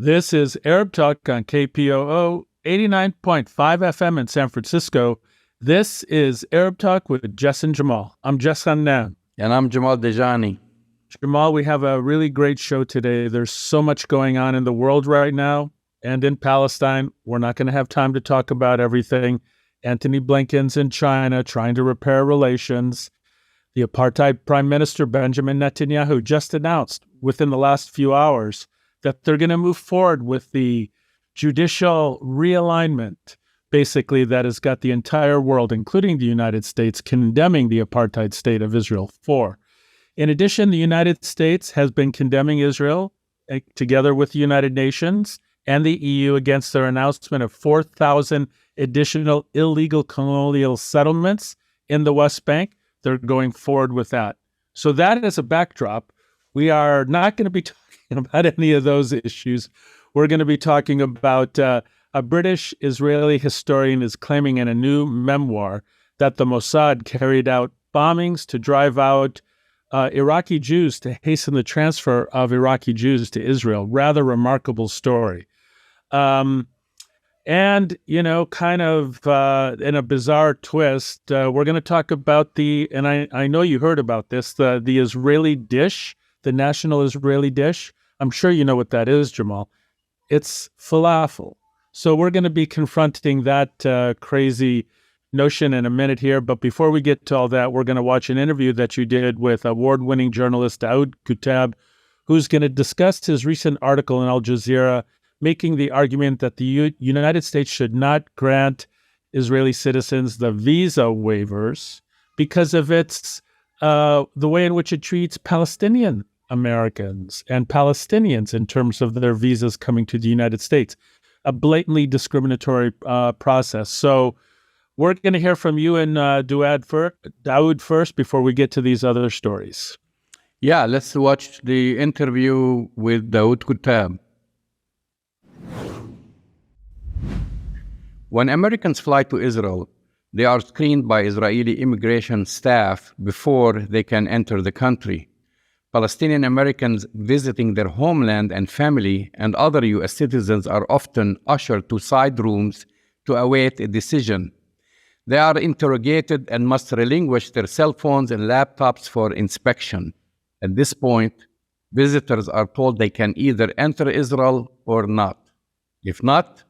This is Arab Talk on KPOO 89.5 FM in San Francisco. This is Arab Talk with Jess and Jamal. I'm Jess Hannan. And I'm Jamal Dejani. Jamal, we have a really great show today. There's so much going on in the world right now and in Palestine. We're not going to have time to talk about everything. Antony Blinken's in China trying to repair relations. The apartheid Prime Minister Benjamin Netanyahu just announced within the last few hours that they're going to move forward with the judicial realignment, basically, that has got the entire world, including the United States, condemning the apartheid state of Israel for. In addition, the United States has been condemning Israel, together with the United Nations and the EU, against their announcement of 4,000 additional illegal colonial settlements in the West Bank. They're going forward with that. So that is a backdrop. We are not going to be talking about any of those issues. We're going to be talking about a British-Israeli historian is claiming in a new memoir that the Mossad carried out bombings to drive out Iraqi Jews to hasten the transfer of Iraqi Jews to Israel. Rather remarkable story. And, you know, kind of in a bizarre twist, we're going to talk about and I know you heard about this, the Israeli dish, the national Israeli dish. I'm sure you know what that is, Jamal. It's falafel. So we're going to be confronting that crazy notion in a minute here. But before we get to all that, we're going to watch an interview that you did with award-winning journalist Daoud Kuttab, who's going to discuss his recent article in Aljazeera, making the argument that the United States should not grant Israeli citizens the visa waivers because of its the way in which it treats Palestinian Americans and Palestinians in terms of their visas coming to the United States. A blatantly discriminatory process. So we're going to hear from you and Daoud first before we get to these other stories. Yeah, let's watch the interview with Daoud Kuttab. When Americans fly to Israel, they are screened by Israeli immigration staff before they can enter the country. Palestinian Americans visiting their homeland and family and other U.S. citizens are often ushered to side rooms to await a decision. They are interrogated and must relinquish their cell phones and laptops for inspection. At this point, visitors are told they can either enter Israel or not. If not,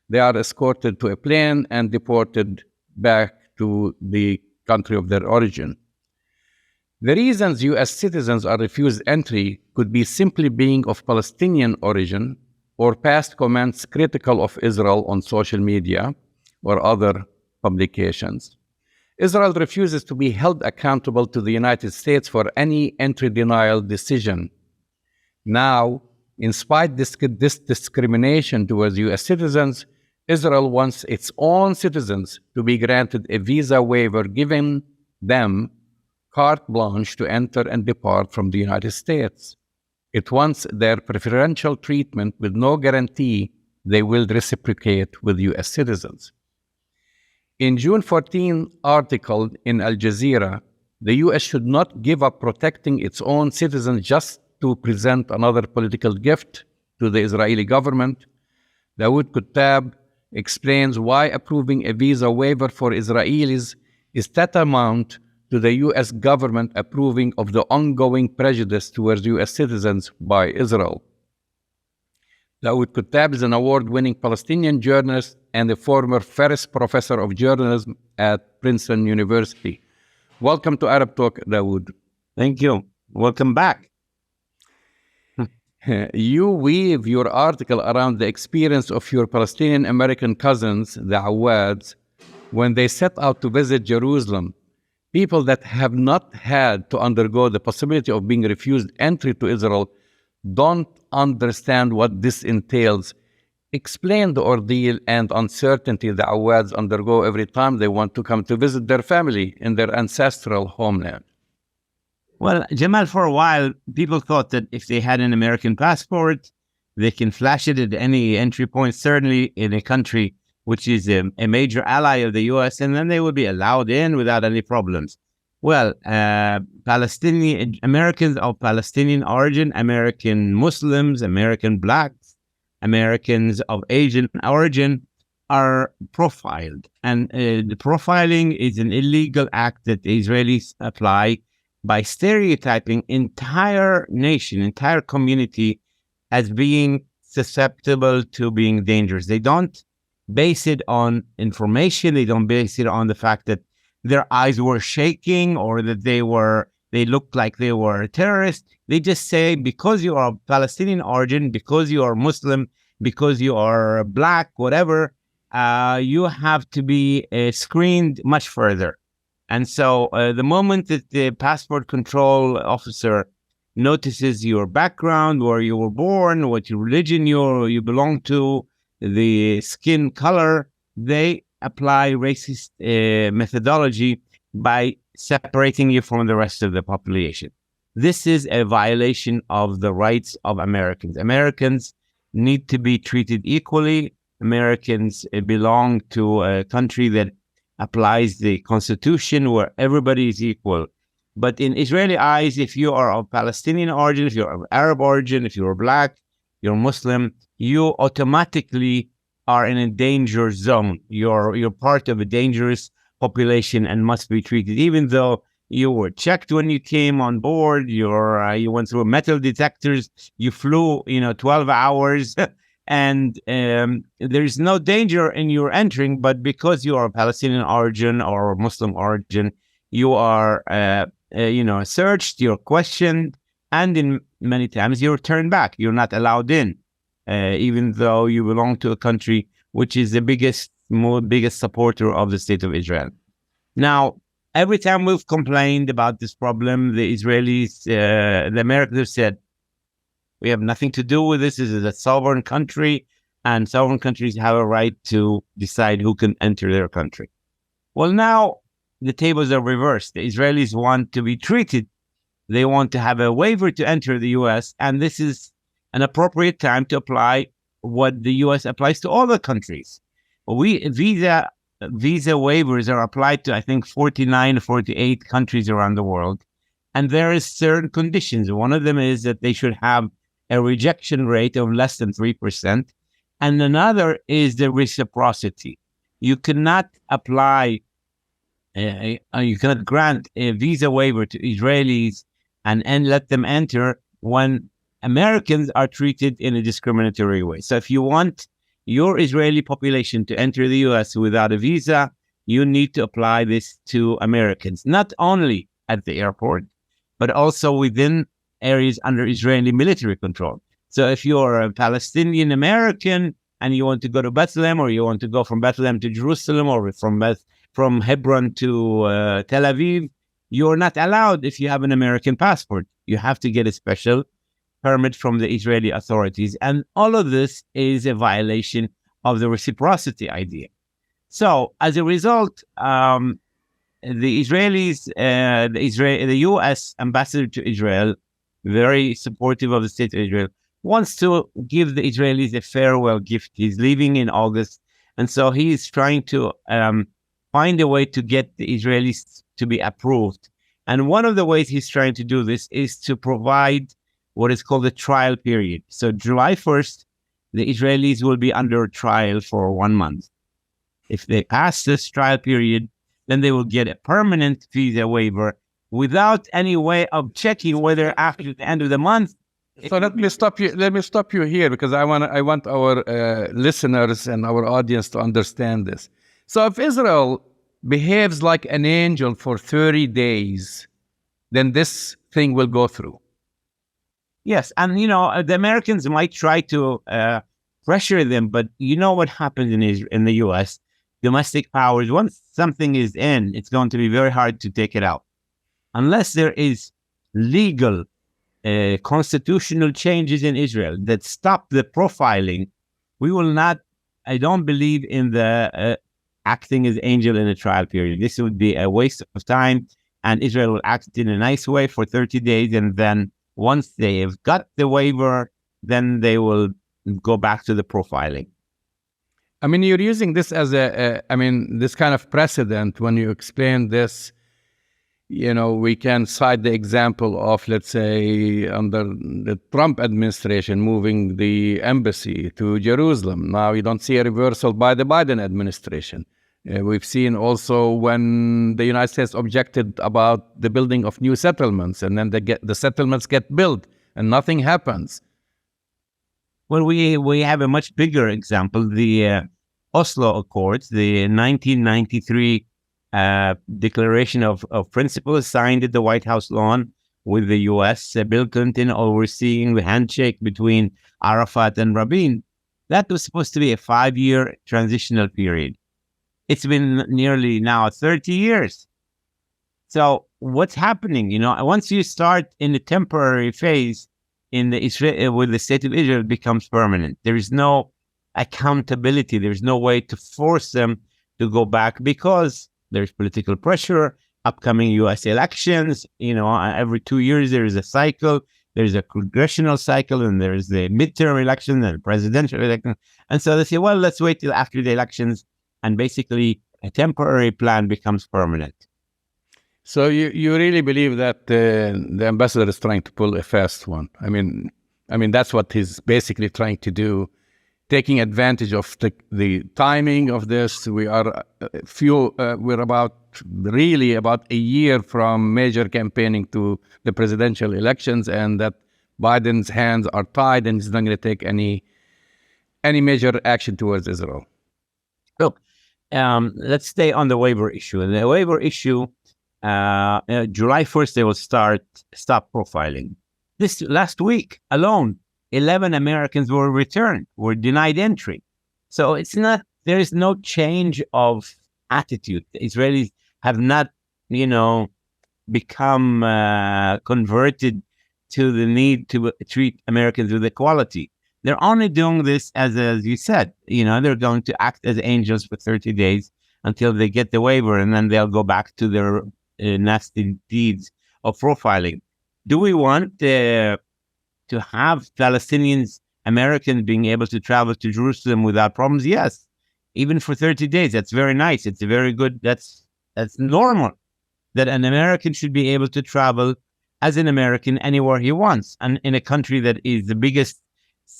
they are escorted to a plane and deported back to the country of their origin. The reasons U.S. citizens are refused entry could be simply being of Palestinian origin or past comments critical of Israel on social media or other publications. Israel refuses to be held accountable to the United States for any entry denial decision. Now, in spite of this discrimination towards U.S. citizens, Israel wants its own citizens to be granted a visa waiver, giving them carte blanche to enter and depart from the United States. It wants their preferential treatment with no guarantee they will reciprocate with U.S. citizens. In June 14 article in Aljazeera, the U.S. should not give up protecting its own citizens just to present another political gift to the Israeli government. Daoud Kuttab explains why approving a visa waiver for Israelis is tantamount to the U.S. government approving of the ongoing prejudice towards U.S. citizens by Israel. Daoud Kuttab is an award-winning Palestinian journalist and a former Ferris Professor of Journalism at Princeton University. Welcome to Arab Talk, Daoud. Thank you. Welcome back. You weave your article around the experience of your Palestinian American cousins, the Awads, when they set out to visit Jerusalem. People that have not had to undergo the possibility of being refused entry to Israel don't understand what this entails. Explain the ordeal and uncertainty the Awads undergo every time they want to come to visit their family in their ancestral homeland. Well, Jamal, for a while, people thought that if they had an American passport, they can flash it at any entry point, certainly in a country which is a major ally of the U.S., and then they would be allowed in without any problems. Well, Palestinian Americans of Palestinian origin, American Muslims, American blacks, Americans of Asian origin are profiled. And the profiling is an illegal act that the Israelis apply by stereotyping entire nation, entire community as being susceptible to being dangerous. They don't base it on information. They don't base it on the fact that their eyes were shaking or that they looked like they were terrorists. They just say, because you are of Palestinian origin, because you are Muslim, because you are black, whatever, you have to be screened much further. And so the moment that the passport control officer notices your background, where you were born, what your religion you belong to, the skin color, they apply racist methodology by separating you from the rest of the population. This is a violation of the rights of Americans. Americans need to be treated equally. Americans belong to a country that applies the Constitution where everybody is equal. But in Israeli eyes, if you are of Palestinian origin, if you're of Arab origin, if you're black, you're Muslim, you automatically are in a danger zone. You're part of a dangerous population and must be treated, even though you were checked when you came on board. You went through metal detectors. You flew, 12 hours, and there is no danger in your entering. But because you are a Palestinian origin or Muslim origin, you are, searched. You're questioned, and in many times you're turned back. You're not allowed in, even though you belong to a country which is the biggest supporter of the state of Israel. Now, every time we've complained about this problem, the Israelis, the Americans have said, we have nothing to do with this. This is a sovereign country, and sovereign countries have a right to decide who can enter their country. Well, now the tables are reversed. The Israelis want to be treated. They want to have a waiver to enter the U.S., and this is an appropriate time to apply what the U.S. applies to all the countries. Visa waivers are applied to, I think, 49, 48 countries around the world. And there is certain conditions. One of them is that they should have a rejection rate of less than 3%. And another is the reciprocity. You cannot apply, you cannot grant a visa waiver to Israelis and let them enter when Americans are treated in a discriminatory way. So if you want your Israeli population to enter the U.S. without a visa, you need to apply this to Americans, not only at the airport, but also within areas under Israeli military control. So if you're a Palestinian American and you want to go to Bethlehem, or you want to go from Bethlehem to Jerusalem, or from Hebron to Tel Aviv, you're not allowed if you have an American passport. You have to get a special permit from the Israeli authorities. And all of this is a violation of the reciprocity idea. So as a result, the Israelis, the U.S. ambassador to Israel, very supportive of the state of Israel, wants to give the Israelis a farewell gift. He's leaving in August. And so he's trying to find a way to get the Israelis to be approved. And one of the ways he's trying to do this is to provide what is called a trial period. So July 1st, the Israelis will be under trial for 1 month. If they pass this trial period, then they will get a permanent visa waiver without any way of checking whether after the end of the month. So let me stop you. Let me stop you here, because I want our listeners and our audience to understand this. So if Israel behaves like an angel for 30 days, then this thing will go through. Yes, and the Americans might try to pressure them, but you know what happens in the U.S. Domestic powers. Once something is in, it's going to be very hard to take it out, unless there is legal, constitutional changes in Israel that stop the profiling. We will not. I don't believe in the acting as angel in a trial period. This would be a waste of time, and Israel will act in a nice way for 30 days, and then once they have got the waiver, then they will go back to the profiling. I mean, you're using this as this kind of precedent when you explain this. we can cite the example of, let's say, under the Trump administration, moving the embassy to Jerusalem. Now you don't see a reversal by the Biden administration. We've seen also when the United States objected about the building of new settlements, and then the settlements get built and nothing happens. Well, we have a much bigger example, the Oslo Accords, the 1993 Declaration of Principles signed at the White House lawn with the U.S. Bill Clinton overseeing the handshake between Arafat and Rabin. That was supposed to be a 5-year transitional period. It's been nearly now 30 years. So what's happening? Once you start in the temporary phase in the Israel with the state of Israel, it becomes permanent. There is no accountability. There's no way to force them to go back because there's political pressure, upcoming U.S. elections. Every 2 years there is a cycle. There's a congressional cycle, and there's the midterm election and presidential election. And so they say, well, let's wait till after the elections, and basically a temporary plan becomes permanent. So you really believe that the ambassador is trying to pull a fast one? I mean that's what he's basically trying to do, taking advantage of the timing of this. We're about a year from major campaigning to the presidential elections, and that Biden's hands are tied and he's not going to take any major action towards Israel. Look, let's stay on the waiver issue. And the waiver issue, July 1st, they will stop profiling. This last week alone, 11 Americans were returned, were denied entry. So there is no change of attitude. The Israelis have not, become converted to the need to treat Americans with equality. They're only doing this as you said, they're going to act as angels for 30 days until they get the waiver, and then they'll go back to their nasty deeds of profiling. Do we want to have Palestinians, Americans being able to travel to Jerusalem without problems? Yes. Even for 30 days. That's very nice. It's a very good, that's normal that an American should be able to travel as an American anywhere he wants, and in a country that is the biggest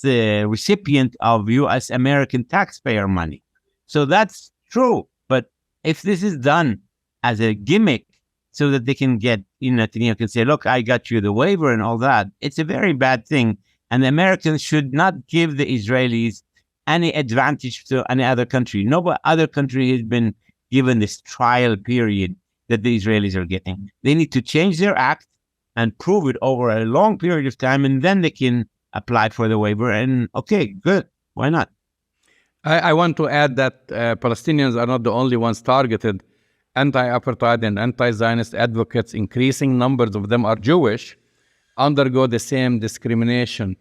recipient of U.S. American taxpayer money. So that's true. But if this is done as a gimmick so that they can get, Netanyahu can say, look, I got you the waiver and all that, it's a very bad thing. And the Americans should not give the Israelis any advantage to any other country. No other country has been given this trial period that the Israelis are getting. They need to change their act and prove it over a long period of time, and then they can apply for the waiver. And okay, good. Why not? I want to add that Palestinians are not the only ones targeted. Anti-apartheid and anti-Zionist advocates, increasing numbers of them are Jewish, undergo the same discrimination.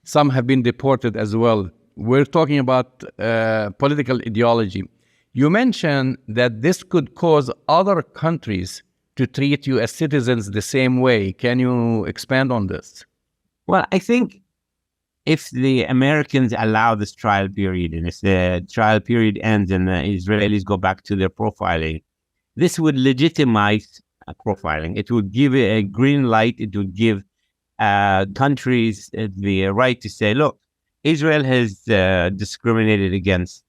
Some have been deported as well. We're talking about political ideology. You mentioned that this could cause other countries to treat you as citizens the same way. Can you expand on this? Well, I think if the Americans allow this trial period, and if the trial period ends and the Israelis go back to their profiling, this would legitimize profiling. It would give it a green light. It would give countries the right to say, look, Israel has discriminated against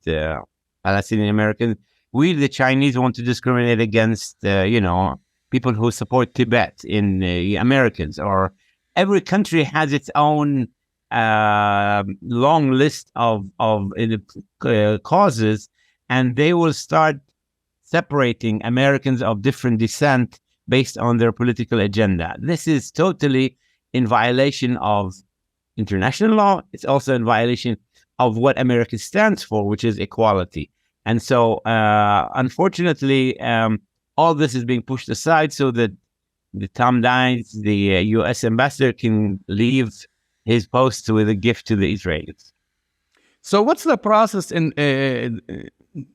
Palestinian Americans. We, the Chinese, want to discriminate against, people who support Tibet in Americans. Or every country has its own long list of causes, and they will start separating Americans of different descent based on their political agenda. This is totally in violation of international law. It's also in violation of what America stands for, which is equality. And so, unfortunately, all this is being pushed aside so that Tom Dines, the U.S. ambassador, can leave his post with a gift to the Israelis. So what's the process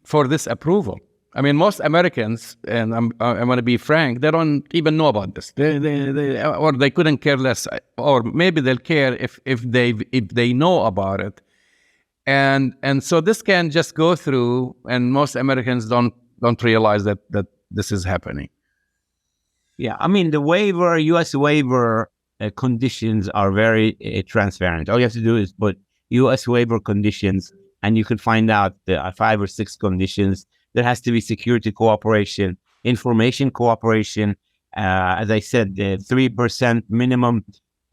for this approval? I mean, most Americans, and I'm going to be frank, they don't even know about this. Or they couldn't care less, or maybe they'll care if they know about it. And so this can just go through, and most Americans don't realize that this is happening. Yeah, I mean, the waiver, U.S. waiver conditions are very transparent. All you have to do is put U.S. waiver conditions, and you can find out there are 5 or 6 conditions. There has to be security cooperation, information cooperation. As I said, the 3% minimum,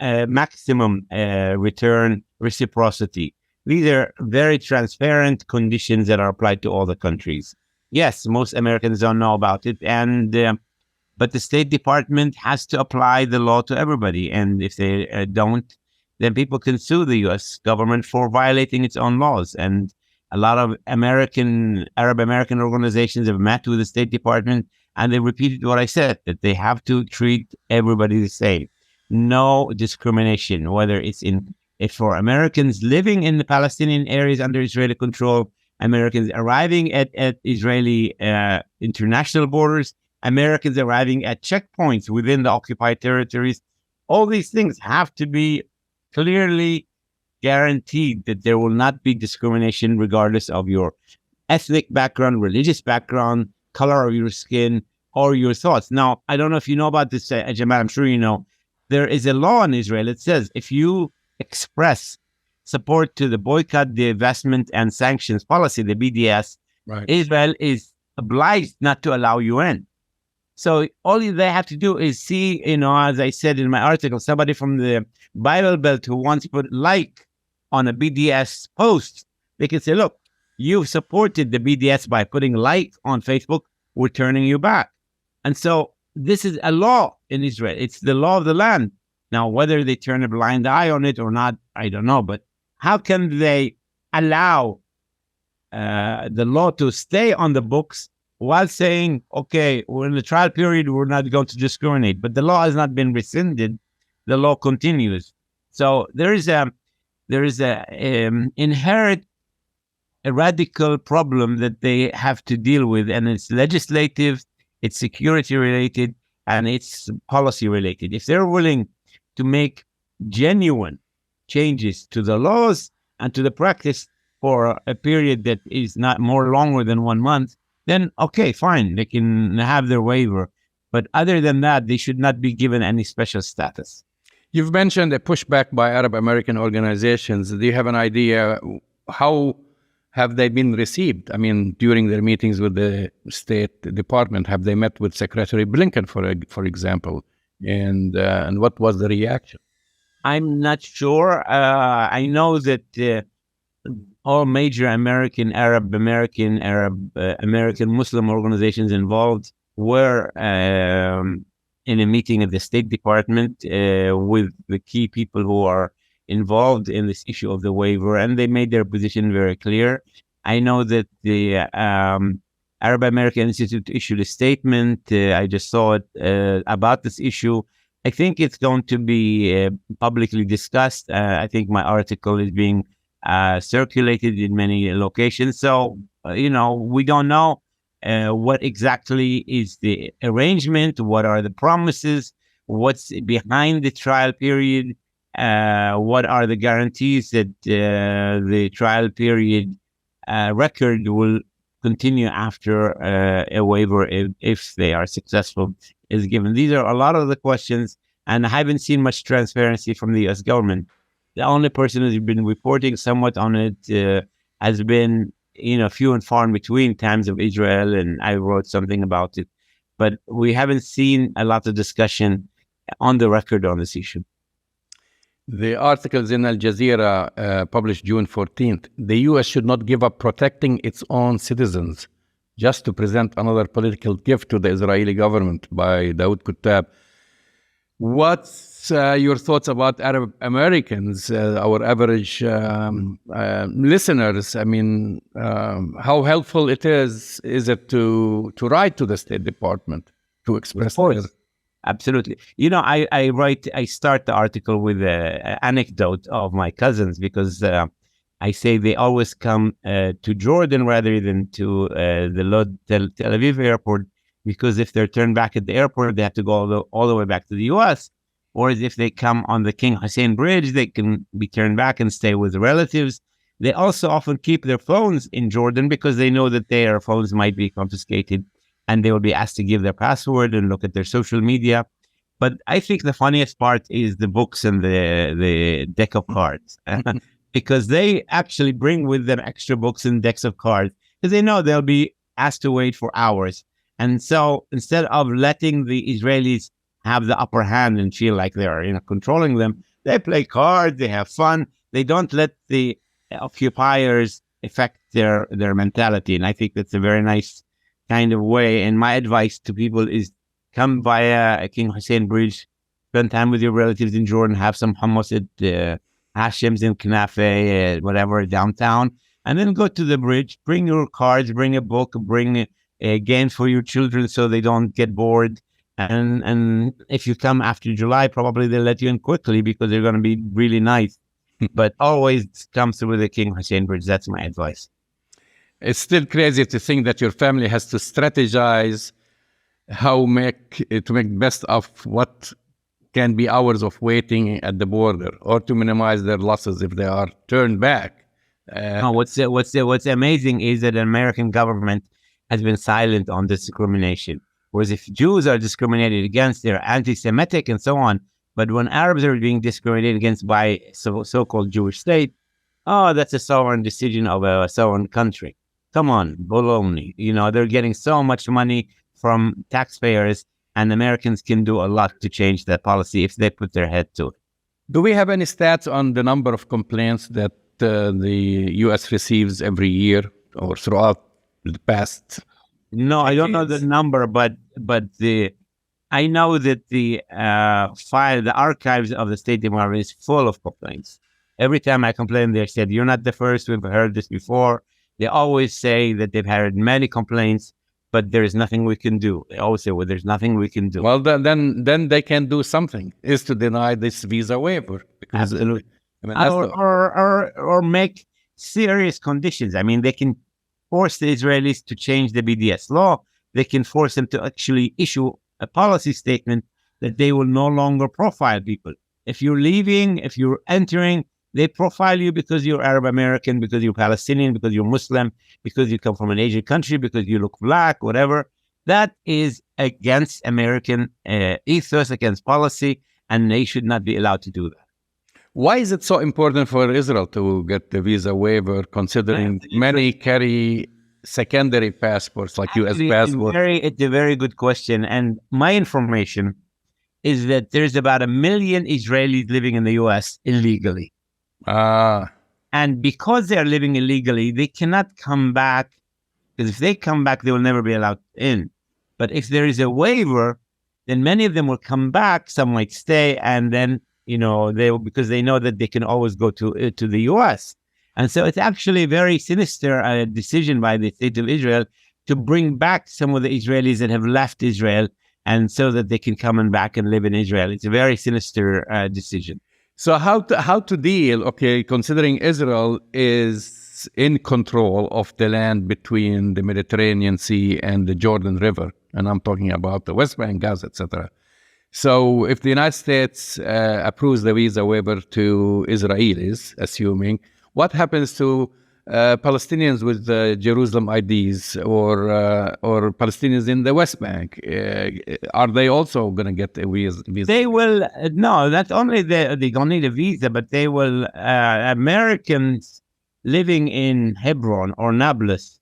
maximum return reciprocity. These are very transparent conditions that are applied to all the countries. Yes, most Americans don't know about it, and but the State Department has to apply the law to everybody. And if they don't, then people can sue the U.S. government for violating its own laws. And a lot of Arab American organizations have met with the State Department, and they repeated what I said, that they have to treat everybody the same. No discrimination, whether if for Americans living in the Palestinian areas under Israeli control, Americans arriving at Israeli international borders, Americans arriving at checkpoints within the occupied territories. All these things have to be clearly guaranteed that there will not be discrimination regardless of your ethnic background, religious background, color of your skin, or your thoughts. Now, I don't know if you know about this, Jamal, I'm sure you know. There is a law in Israel that says if you express support to the boycott, divestment, and sanctions policy, the BDS, Right. Israel is obliged not to allow you in. So all they have to do is see, as I said in my article, somebody from the Bible Belt who wants to put like on a BDS post. They can say, look, you've supported the BDS by putting like on Facebook. We're turning you back. And so this is a law in Israel. It's the law of the land. Now, whether they turn a blind eye on it or not, I don't know. But how can they allow the law to stay on the books while saying, okay, we're in the trial period, we're not going to discriminate, but the law has not been rescinded, the law continues. So there is a inherent a radical problem that they have to deal with, and it's legislative, it's security related, and it's policy related. If they're willing to make genuine changes to the laws and to the practice for a period that is not more longer than 1 month, then okay, fine, they can have their waiver. But other than that, they should not be given any special status. You've mentioned a pushback by Arab American organizations. Do you have an idea how have they been received? I mean, during their meetings with the State Department, have they met with Secretary Blinken, for example? And what was the reaction? I'm not sure. I know that all major Arab American Muslim organizations involved were in a meeting at the State Department with the key people who are involved in this issue of the waiver, and they made their position very clear. I know that the Arab American Institute issued a statement. I just saw it about this issue. I think it's going to be publicly discussed. I think my article is being circulated in many locations. So, we don't know what exactly is the arrangement, what are the promises, what's behind the trial period, what are the guarantees that the trial period record will continue after a waiver if they are successful is given. These are a lot of the questions, and I haven't seen much transparency from the U.S. government. The only person who's been reporting somewhat on it has been, few and far in between times of Israel, and I wrote something about it. But we haven't seen a lot of discussion on the record on this issue. The articles in Aljazeera published June 14th, the U.S. should not give up protecting its own citizens just to present another political gift to the Israeli government by Daoud Kuttab. What's your thoughts about Arab Americans, our average listeners? I mean, how helpful is it to write to the State Department to express their... Absolutely. I start the article with an anecdote of my cousins because I say they always come to Jordan rather than to the Tel Aviv airport, because if they're turned back at the airport, they have to go all the way back to the U.S. Whereas if they come on the King Hussein Bridge, they can be turned back and stay with relatives. They also often keep their phones in Jordan because they know that their phones might be confiscated and they will be asked to give their password and look at their social media. But I think the funniest part is the books and the deck of cards, because they actually bring with them extra books and decks of cards because they know they'll be asked to wait for hours. And so instead of letting the Israelis have the upper hand and feel like they're controlling them, they play cards, they have fun. They don't let the occupiers affect their mentality. And I think that's a very nice kind of way. And my advice to people is come via King Hussein Bridge, spend time with your relatives in Jordan, have some hummus at Hashem's in Knafe, whatever, downtown, and then go to the bridge, bring your cards, bring a book, bring a game for your children so they don't get bored. And if you come after July, probably they'll let you in quickly because they're going to be really nice. But always come through the King Hussein Bridge. That's my advice. It's still crazy to think that your family has to strategize how to make best of what can be hours of waiting at the border, or to minimize their losses if they are turned back. What's amazing is that the American government has been silent on discrimination. Whereas if Jews are discriminated against, they're anti-Semitic and so on. But when Arabs are being discriminated against by so-called Jewish state, that's a sovereign decision of a sovereign country. Come on, baloney. They're getting so much money from taxpayers, and Americans can do a lot to change that policy if they put their head to it. Do we have any stats on the number of complaints that the U.S. receives every year or throughout the past? No, I don't know the number, but I know that the archives of the State Department is full of complaints. Every time I complain, they said, "You're not the first. We've heard this before." They always say that they've heard many complaints, but there is nothing we can do. They always say, "Well, there's nothing we can do." Well, then they can do something, is to deny this visa waiver. Absolutely. Or make serious conditions. I mean, they can force the Israelis to change the BDS law. They can force them to actually issue a policy statement that they will no longer profile people. If you're leaving, if you're entering, they profile you because you're Arab American, because you're Palestinian, because you're Muslim, because you come from an Asian country, because you look black, whatever. That is against American ethos, against policy, and they should not be allowed to do that. Why is it so important for Israel to get the visa waiver, considering many carry secondary passports like U.S. passports? It's a very good question. And my information is that there's about 1 million Israelis living in the U.S. illegally. And because they're living illegally, they cannot come back, because if they come back, they will never be allowed in. But if there is a waiver, then many of them will come back. Some might stay, and then because they know that they can always go to the U.S. And so it's actually a very sinister decision by the State of Israel to bring back some of the Israelis that have left Israel, and so that they can come back and live in Israel. It's a very sinister decision. So how to deal, considering Israel is in control of the land between the Mediterranean Sea and the Jordan River, and I'm talking about the West Bank, Gaza, etc. So if the United States approves the visa waiver to Israelis, assuming, what happens to Palestinians with Jerusalem IDs or Palestinians in the West Bank? Are they also going to get a visa? They will, no, not only they don't need a visa, but they will, Americans living in Hebron or Nablus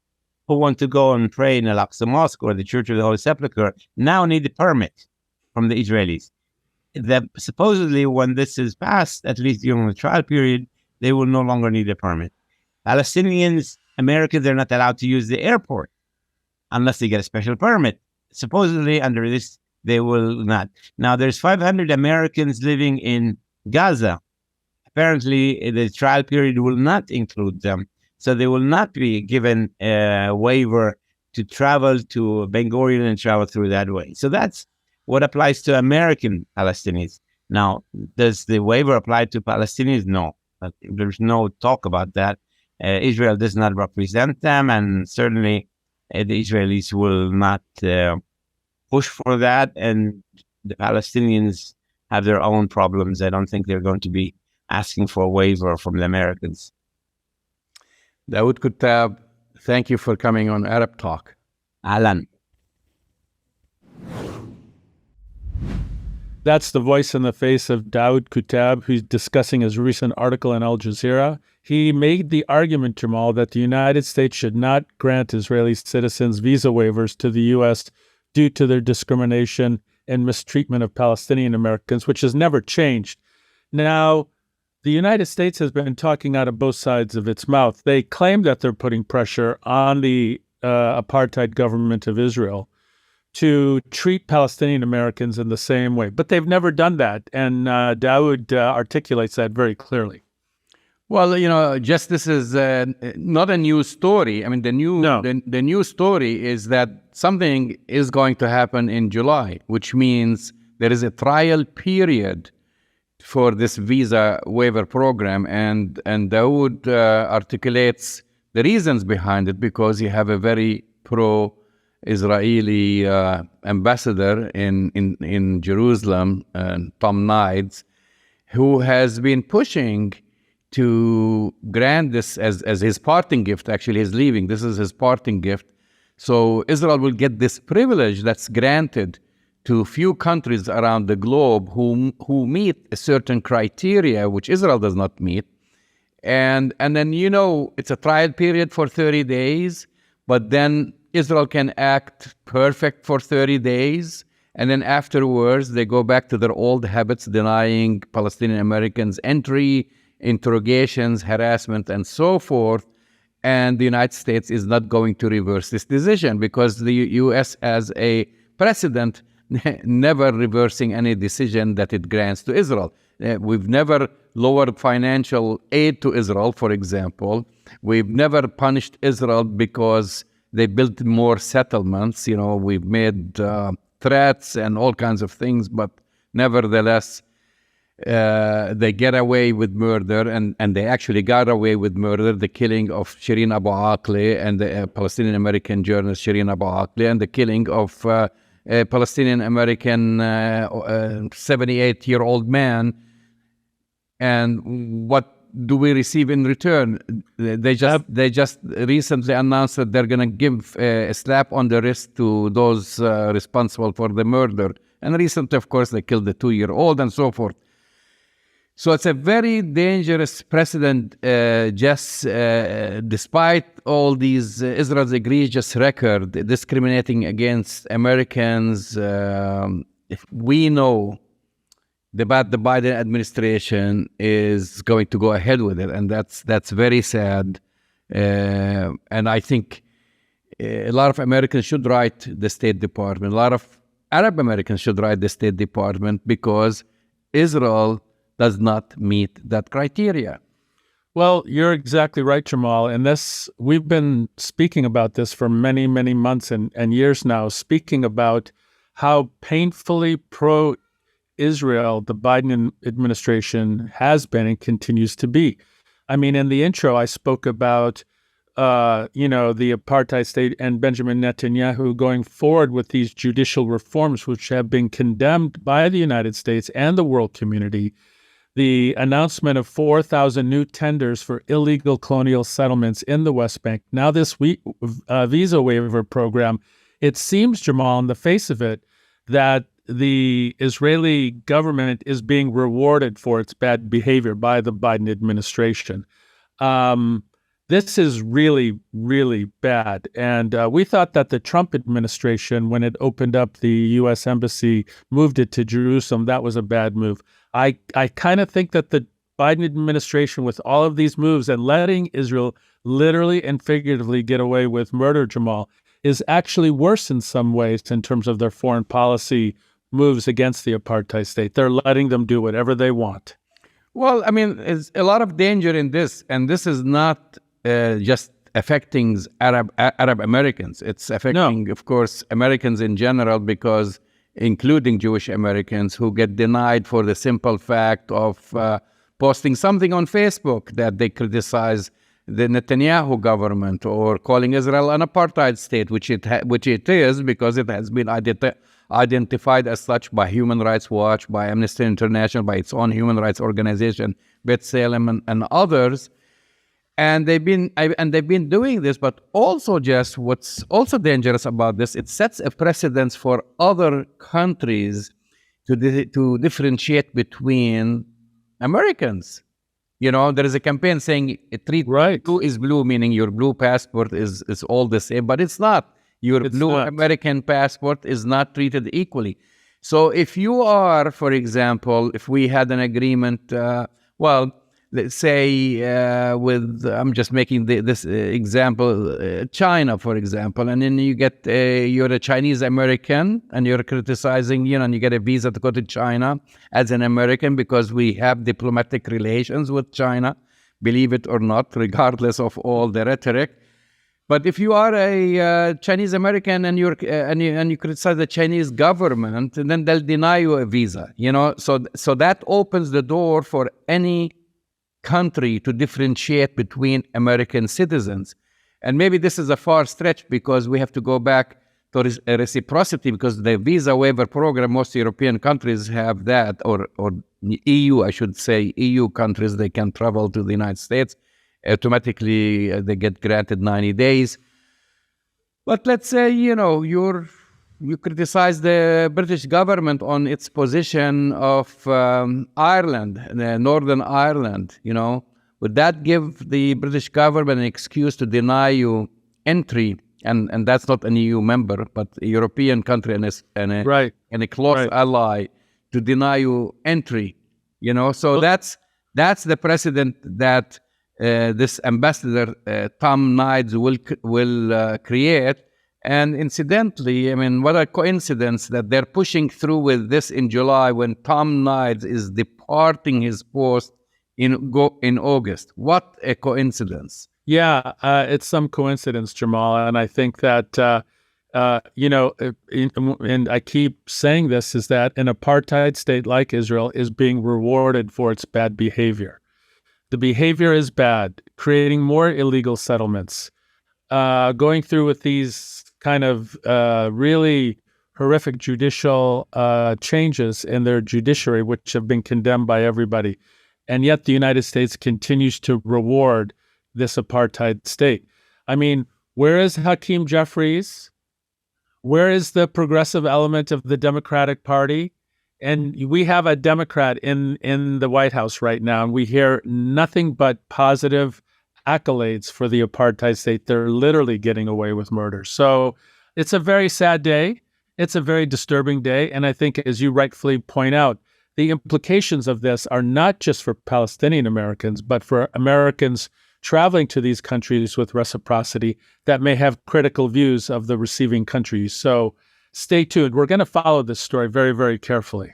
who want to go and pray in Al-Aqsa Mosque or the Church of the Holy Sepulchre now need a permit from the Israelis. Supposedly, when this is passed, at least during the trial period, they will no longer need a permit. Palestinians, Americans, are not allowed to use the airport unless they get a special permit. Supposedly, under this, they will not. Now, there's 500 Americans living in Gaza. Apparently, the trial period will not include them, so they will not be given a waiver to travel to Ben Gurion and travel through that way. So that's what applies to American Palestinians. Now, does the waiver apply to Palestinians? No. There's no talk about that. Israel does not represent them, and certainly the Israelis will not push for that, and the Palestinians have their own problems. I don't think they're going to be asking for a waiver from the Americans. Daoud Kuttab, thank you for coming on Arab Talk. Alan. That's the voice in the face of Daoud Kuttab, who's discussing his recent article in Aljazeera. He made the argument, Jamal, that the United States should not grant Israeli citizens visa waivers to the U.S. due to their discrimination and mistreatment of Palestinian Americans, which has never changed. Now, the United States has been talking out of both sides of its mouth. They claim that they're putting pressure on the apartheid government of Israel to treat Palestinian Americans in the same way. But they've never done that. And Daoud articulates that very clearly. Well, just this is not a new story. I mean, the new story is that something is going to happen in July, which means there is a trial period for this visa waiver program. And Daoud articulates the reasons behind it, because you have a very pro-Israeli ambassador in Jerusalem, Tom Nides, who has been pushing to grant this as his parting gift. Actually, he's leaving. This is his parting gift. So Israel will get this privilege that's granted to few countries around the globe who meet a certain criteria, which Israel does not meet. And then, it's a trial period for 30 days, but then Israel can act perfect for 30 days. And then afterwards, they go back to their old habits, denying Palestinian Americans entry, interrogations, harassment, and so forth. And the United States is not going to reverse this decision, because the U.S. has a precedent never reversing any decision that it grants to Israel. We've never lowered financial aid to Israel, for example. We've never punished Israel because they built more settlements. We've made threats and all kinds of things, but nevertheless, they get away with murder, and they actually got away with murder, the killing of Shireen Abu Akleh and the Palestinian-American journalist Shireen Abu Akleh, and the killing of a Palestinian-American 78-year-old man. And what do we receive in return? They just recently announced that they're going to give a slap on the wrist to those responsible for the murder. And recently, of course, they killed the 2-year-old and so forth. So it's a very dangerous precedent, despite all these Israel's egregious record discriminating against Americans. We know the Biden administration is going to go ahead with it, and that's very sad. And I think a lot of Americans should write the State Department. A lot of Arab Americans should write the State Department, because Israel does not meet that criteria. Well, you're exactly right, Jamal. And we've been speaking about this for many, many months and years now, speaking about how painfully pro-Israel the Biden administration has been and continues to be. I mean, in the intro, I spoke about, the apartheid state and Benjamin Netanyahu going forward with these judicial reforms, which have been condemned by the United States and the world community. The announcement of 4,000 new tenders for illegal colonial settlements in the West Bank. Now this visa waiver program, it seems, Jamal, on the face of it, that the Israeli government is being rewarded for its bad behavior by the Biden administration. This is really, really bad. And we thought that the Trump administration, when it opened up the U.S. embassy, moved it to Jerusalem, that was a bad move. I kind of think that the Biden administration, with all of these moves and letting Israel literally and figuratively get away with murder, Jamal, is actually worse in some ways in terms of their foreign policy moves against the apartheid state. They're letting them do whatever they want. Well, I mean, there's a lot of danger in this, and this is not just affecting Arab Americans. It's affecting, of course, Americans in general, because including Jewish Americans who get denied for the simple fact of posting something on Facebook that they criticize the Netanyahu government, or calling Israel an apartheid state, which it is, because it has been identified as such by Human Rights Watch, by Amnesty International, by its own human rights organization, B'Tselem, and others. And they've been doing this, but also, just what's also dangerous about this, it sets a precedence for other countries to differentiate between Americans. There is a campaign saying blue is blue, meaning your blue passport is all the same, but it's not. It's blue not. American passport is not treated equally. So if you are, for example, if we had an agreement, let's say I'm just making this example, China, for example, and then you get you're a Chinese American and you're criticizing, and you get a visa to go to China as an American because we have diplomatic relations with China, believe it or not, regardless of all the rhetoric. But if you are a Chinese American and you criticize the Chinese government, and then they'll deny you a visa, So that opens the door for any country to differentiate between American citizens. And maybe this is a far stretch because we have to go back to reciprocity, because the visa waiver program, most European countries have that, or EU, I should say, EU countries, they can travel to the United States. Automatically, they get granted 90 days. But let's say, you criticize the British government on its position of Ireland, Northern Ireland, Would that give the British government an excuse to deny you entry? And that's not an EU member, but a European country and a close ally to deny you entry, So that's the precedent that this ambassador Tom Knides will create. And incidentally, what a coincidence that they're pushing through with this in July when Tom Knides is departing his post in August. What a coincidence! Yeah, it's some coincidence, Jamal, and I think that and I keep saying this, is that an apartheid state like Israel is being rewarded for its bad behavior. The behavior is bad, creating more illegal settlements, going through with these kind of really horrific judicial changes in their judiciary, which have been condemned by everybody. And yet the United States continues to reward this apartheid state. Where is Hakeem Jeffries? Where is the progressive element of the Democratic Party? And we have a Democrat in the White House right now, and we hear nothing but positive accolades for the apartheid state. They're literally getting away with murder. So it's a very sad day. It's a very disturbing day. And I think, as you rightfully point out, the implications of this are not just for Palestinian Americans, but for Americans traveling to these countries with reciprocity that may have critical views of the receiving countries. So stay tuned. We're going to follow this story very, very carefully.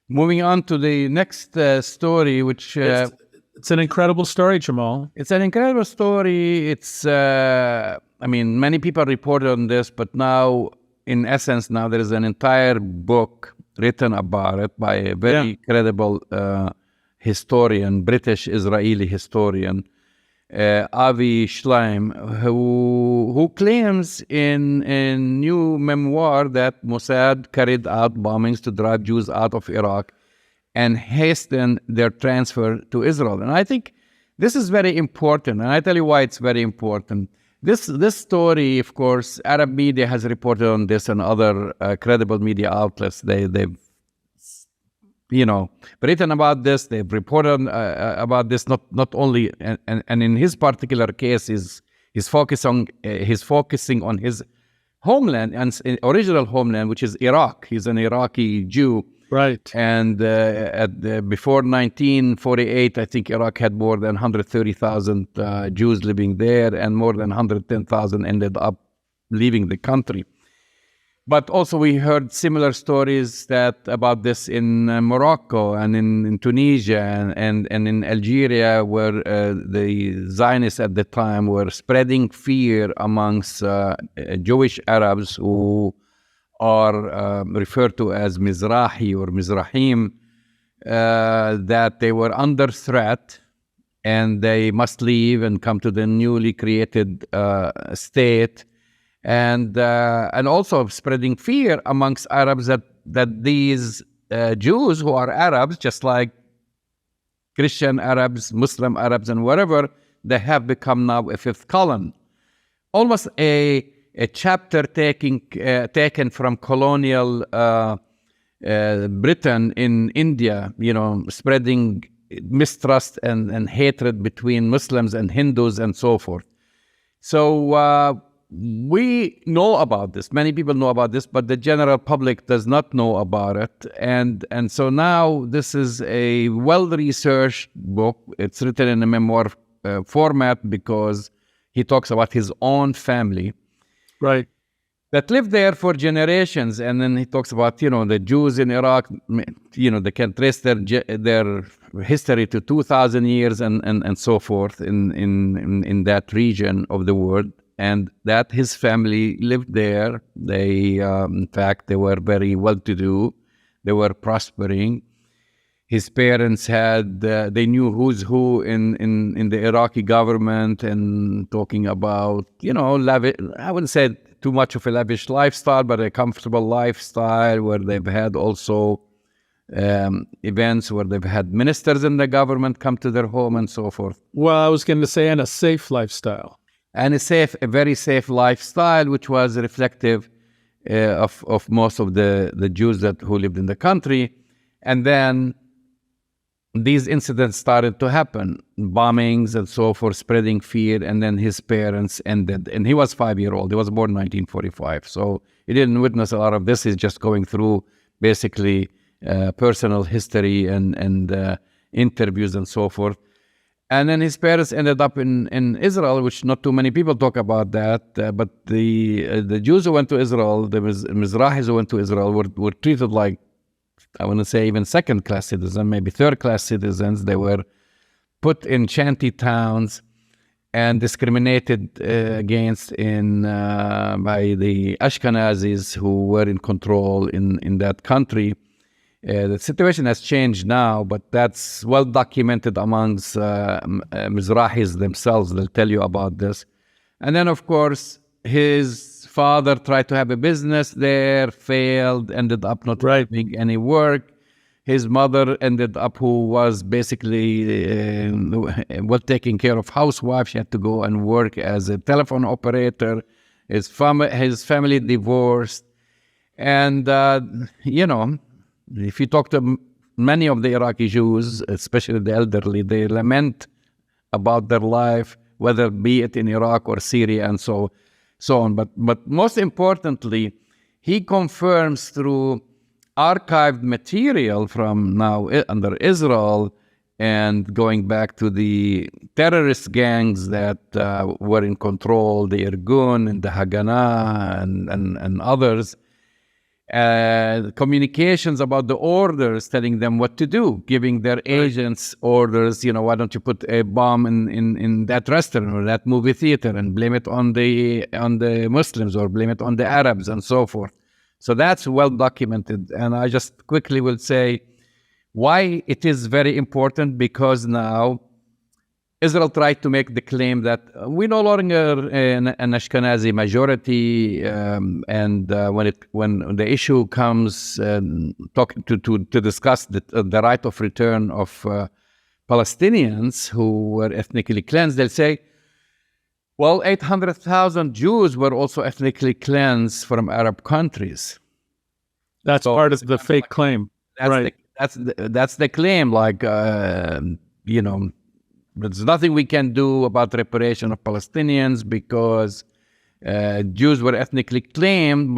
Moving on to the next story, which... It's an incredible story, Jamal. It's an incredible story. It's, many people reported on this, but now, in essence, now there is an entire book written about it by a very credible historian, British-Israeli historian, Avi Schleim, who claims in a new memoir that Mossad carried out bombings to drive Jews out of Iraq and hasten their transfer to Israel. And I think this is very important, and I tell you why it's very important. This story, of course, Arab media has reported on this, and other credible media outlets. They've written about this. They've reported about this. Not only, and in his particular case, he's focusing on his homeland and original homeland, which is Iraq. He's an Iraqi Jew. Right. And before 1948, I think Iraq had more than 130,000 Jews living there, and more than 110,000 ended up leaving the country. But also we heard similar stories about this in Morocco and in Tunisia and in Algeria, where the Zionists at the time were spreading fear amongst Jewish Arabs who are referred to as Mizrahi or Mizrahim, that they were under threat and they must leave and come to the newly created state, and also spreading fear amongst Arabs that these Jews who are Arabs, just like Christian Arabs, Muslim Arabs, and whatever, they have become now a fifth column, almost a chapter taken from colonial Britain in India, spreading mistrust and hatred between Muslims and Hindus and so forth. So we know about this. Many people know about this, but the general public does not know about it. And so now this is a well-researched book. It's written in a memoir format because he talks about his own family. Right. That lived there for generations. And then he talks about, the Jews in Iraq, they can trace their history to 2,000 years and so forth in that region of the world. And that his family lived there. They, in fact, they were very well-to-do. They were prospering. His parents had, they knew who's who in the Iraqi government, and talking about, I wouldn't say too much of a lavish lifestyle, but a comfortable lifestyle where they've had also events where they've had ministers in the government come to their home and so forth. Well, I was going to say, and a safe lifestyle. And a very safe lifestyle, which was reflective of most of the Jews who lived in the country. And then these incidents started to happen, bombings and so forth, spreading fear. And then his parents ended, and he was 5-year-old. He was born in 1945. So he didn't witness a lot of this. He's just going through basically personal history and interviews and so forth. And then his parents ended up in Israel, which not too many people talk about that. But the Jews who went to Israel, the Mizrahis who went to Israel, were treated like, I want to say, even second-class citizens, maybe third-class citizens. They were put in shanty towns and discriminated against by the Ashkenazis who were in control in that country. The situation has changed now, but that's well documented amongst Mizrahis themselves. They'll tell you about this. And then, of course, his father tried to have a business there, failed, ended up not having any work. His mother ended up, who was basically well taking care of housewife. She had to go and work as a telephone operator. His family divorced. And, if you talk to many of the Iraqi Jews, especially the elderly, they lament about their life, whether be it in Iraq or Syria and so on. But most importantly, he confirms through archived material from now under Israel and going back to the terrorist gangs that were in control, the Irgun and the Haganah and others, communications about the orders, telling them what to do, giving their agents orders, why don't you put a bomb in that restaurant or that movie theater and blame it on the Muslims or blame it on the Arabs and so forth. So that's well documented. And I just quickly will say why it is very important, because now Israel tried to make the claim that we no longer an Ashkenazi majority, and when the issue comes to discuss the right of return of Palestinians who were ethnically cleansed, they'll say, well, 800,000 Jews were also ethnically cleansed from Arab countries. That's part of the fake claim, right? That's the claim. Like there's nothing we can do about reparation of Palestinians because Jews were ethnically cleansed,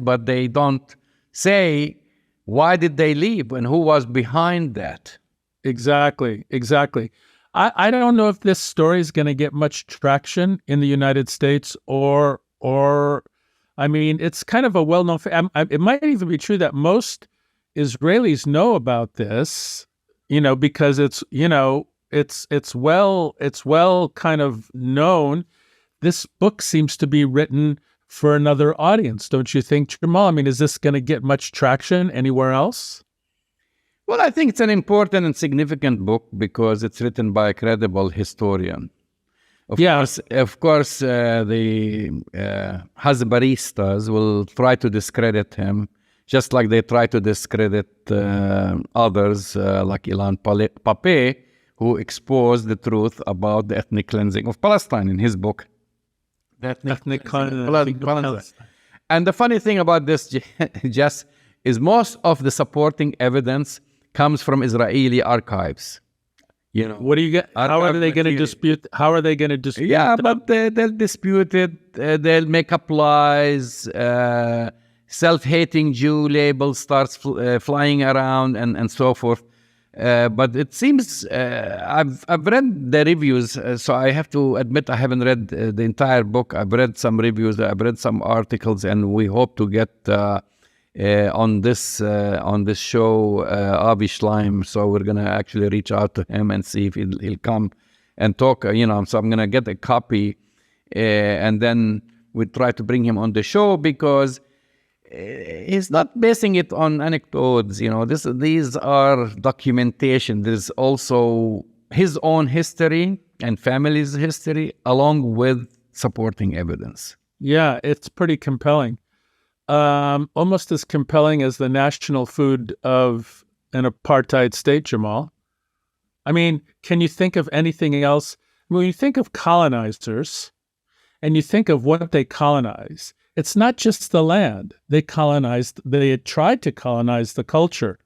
but they don't say why did they leave and who was behind that. Exactly. I don't know if this story is going to get much traction in the United States or I mean, it's kind of a well-known. It might even be true that most Israelis know about this, because it's well kind of known. This book seems to be written for another audience, don't you think, Jamal? I mean, is this going to get much traction anywhere else? Well, I think it's an important and significant book because it's written by a credible historian. Of course, the Hasbaristas will try to discredit him, just like they try to discredit others like Ilan Pappé, who exposed the truth about the ethnic cleansing of Palestine in his book. Ethnic cleansing. And the funny thing about this, Jess, is most of the supporting evidence comes from Israeli archives. You know, What do you get? How are they going to dispute? How are they going to dispute? Yeah, but they'll dispute it. They'll make up lies. Self-hating Jew label starts flying around and so forth. But it seems I've read the reviews, so I have to admit I haven't read the entire book. I've read some reviews, I've read some articles, and we hope to get on this show Avi Schleim. So we're gonna actually reach out to him and see if he'll come and talk. So I'm gonna get a copy, and then we try to bring him on the show because he's not basing it on anecdotes. These are documentation. There's also his own history and family's history along with supporting evidence. Yeah, it's pretty compelling. Almost as compelling as the national food of an apartheid state, Jamal. I mean, can you think of anything else? When you think of colonizers and you think of what they colonize, it's not just the land. They had tried to colonize the culture.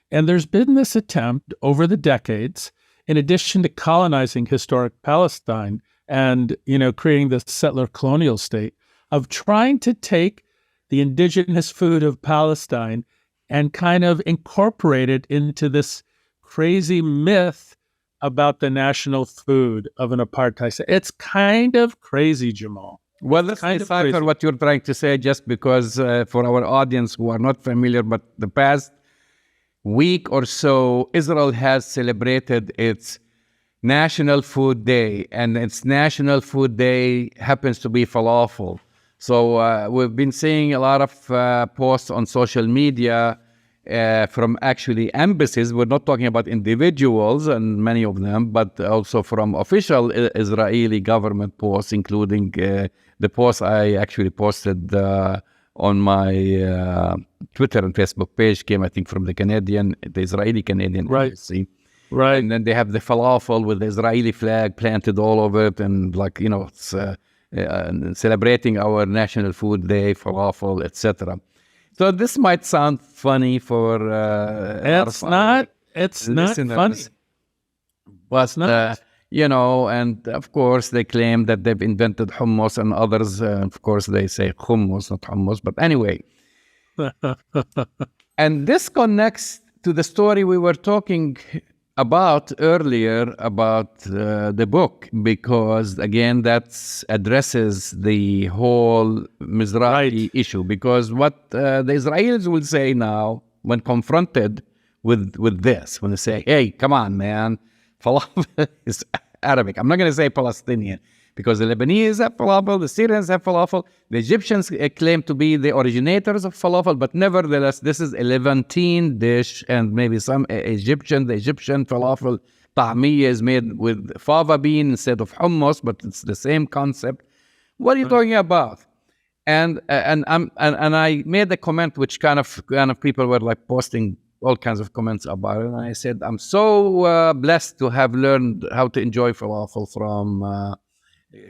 And there's been this attempt over the decades, in addition to colonizing historic Palestine and, creating the settler colonial state, of trying to take the indigenous food of Palestine and kind of incorporate it into this crazy myth about the national food of an apartheid state. It's kind of crazy, Jamal. Well, let's decipher what you're trying to say, just because for our audience who are not familiar, but the past week or so, Israel has celebrated its National Food Day, and its National Food Day happens to be falafel. So we've been seeing a lot of posts on social media from actually embassies. We're not talking about individuals, and many of them, but also from official Israeli government posts, including the post I actually posted on my Twitter and Facebook page came, I think, from the Israeli Canadian embassy. Right. And then they have the falafel with the Israeli flag planted all over it, and it's celebrating our National Food Day, falafel, etc. So this might sound funny for it's not funny. Well, it's not. And of course they claim that they've invented hummus, and others, of course, they say hummus, not hummus. But anyway, and this connects to the story we were talking about earlier about the book, because again that addresses the whole Mizrahi issue. Because what the Israelis will say now when confronted with this, when they say, "Hey, come on, man, falafel is Arabic." I'm not going to say Palestinian, because the Lebanese have falafel, the Syrians have falafel, the Egyptians claim to be the originators of falafel, but nevertheless, this is a Levantine dish, and maybe some the Egyptian falafel ta'miyya is made with fava bean instead of hummus, but it's the same concept. What are you talking about? And I made a comment which kind of people were like posting all kinds of comments about it, and I said, I'm so blessed to have learned how to enjoy falafel from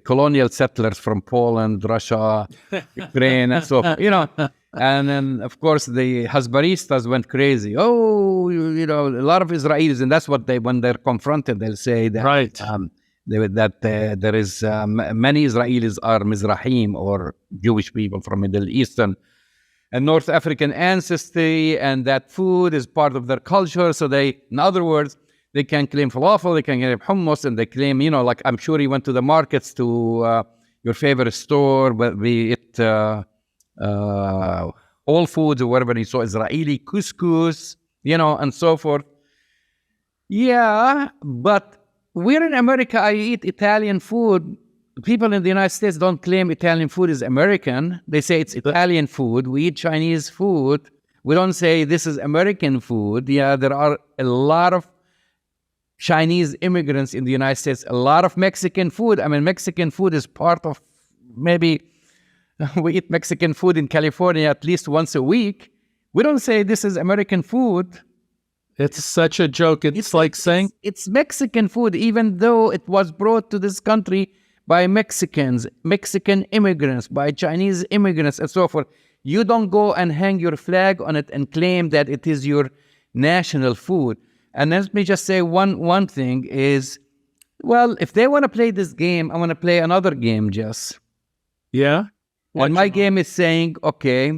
colonial settlers from Poland, Russia, Ukraine, and so and then of course the Hasbaristas went crazy. Oh, a lot of Israelis, and that's what when they're confronted, they'll say that there is many Israelis are Mizrahim, or Jewish people from Middle Eastern and North African ancestry, and that food is part of their culture. So in other words, they can claim falafel, they can claim hummus, and they claim, like I'm sure you went to the markets, to your favorite store, be it Whole Foods or whatever, and you saw Israeli couscous, and so forth. Yeah, but we're in America. I eat Italian food. People in the United States don't claim Italian food is American. They say it's Italian food. We eat Chinese food. We don't say this is American food. Yeah, there are a lot of Chinese immigrants in the United States, a lot of Mexican food. I mean, Mexican food is part of, maybe we eat Mexican food in California at least once a week. We don't say this is American food. It's such a joke. It's like saying it's Mexican food, even though it was brought to this country by Mexicans, Mexican immigrants, by Chinese immigrants, and so forth. you don't go and hang your flag on it and claim that it is your national food. And let me just say one thing is, well, if they want to play this game, I want to play another game, Jess. Yeah? And my game is saying, okay,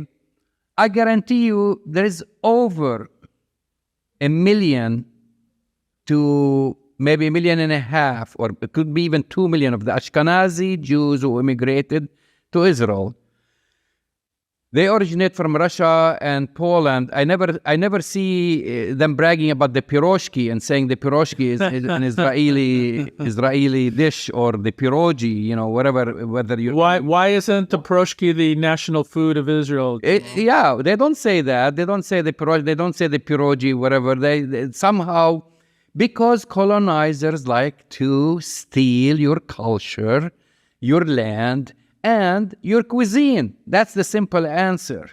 I guarantee you there is over 1 million to maybe 1.5 million, or it could be even 2 million of the Ashkenazi Jews who immigrated to Israel. They originate from Russia and Poland. I never see them bragging about the piroshki and saying the piroshki is an Israeli dish, or the pirogi, whatever. Whether you why isn't the piroshki the national food of Israel? Yeah, they don't say that. They don't say the pirogi. They don't say the pirogi, whatever. They somehow, because colonizers like to steal your culture, your land, and your cuisine. That's the simple answer.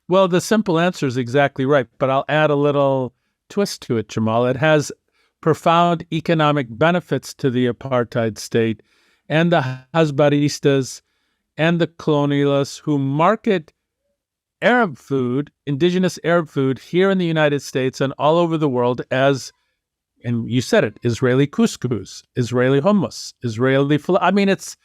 Well, the simple answer is exactly right, but I'll add a little twist to it, Jamal. It has profound economic benefits to the apartheid state and the Hasbaristas and the colonialists who market Arab food, indigenous Arab food, here in the United States and all over the world as, and you said it, Israeli couscous, Israeli hummus, Israeli falafel. I mean, it's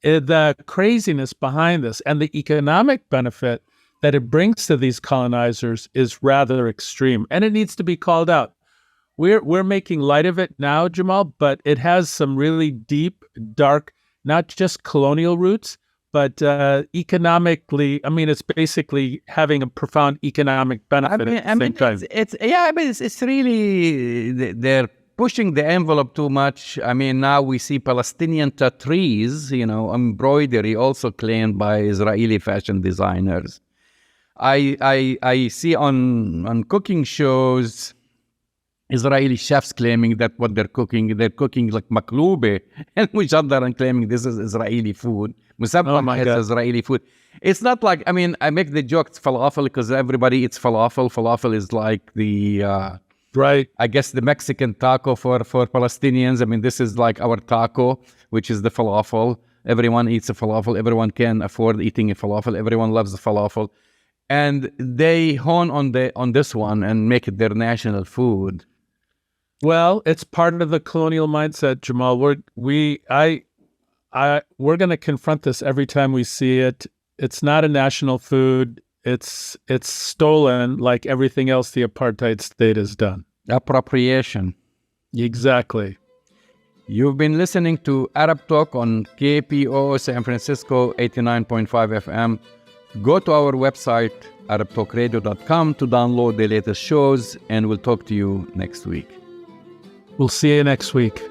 the craziness behind this and the economic benefit that it brings to these colonizers is rather extreme, and it needs to be called out. We're making light of it now, Jamal, but it has some really deep, dark, not just colonial roots, but economically. I mean, it's basically having a profound economic benefit at the same time. It's really they're pushing the envelope too much. I mean, now we see Palestinian tatrees, embroidery also claimed by Israeli fashion designers. I see on cooking shows Israeli chefs claiming that what they're cooking like maklube, and each other and claiming this is Israeli food. Musabbah is Israeli food. It's not like, I make the joke, it's falafel, because everybody eats falafel. Falafel is like the right. I guess the Mexican taco for Palestinians. I mean, this is like our taco, which is the falafel. Everyone eats a falafel. Everyone can afford eating a falafel. Everyone loves the falafel. And they hone on this one and make it their national food. Well, it's part of the colonial mindset, Jamal. We're going to confront this every time we see it. It's not a national food. It's stolen like everything else the apartheid state has done. Appropriation. Exactly. You've been listening to Arab Talk on KPO San Francisco 89.5 FM. Go to our website, arabtalkradio.com, to download the latest shows, and we'll talk to you next week. We'll see you next week.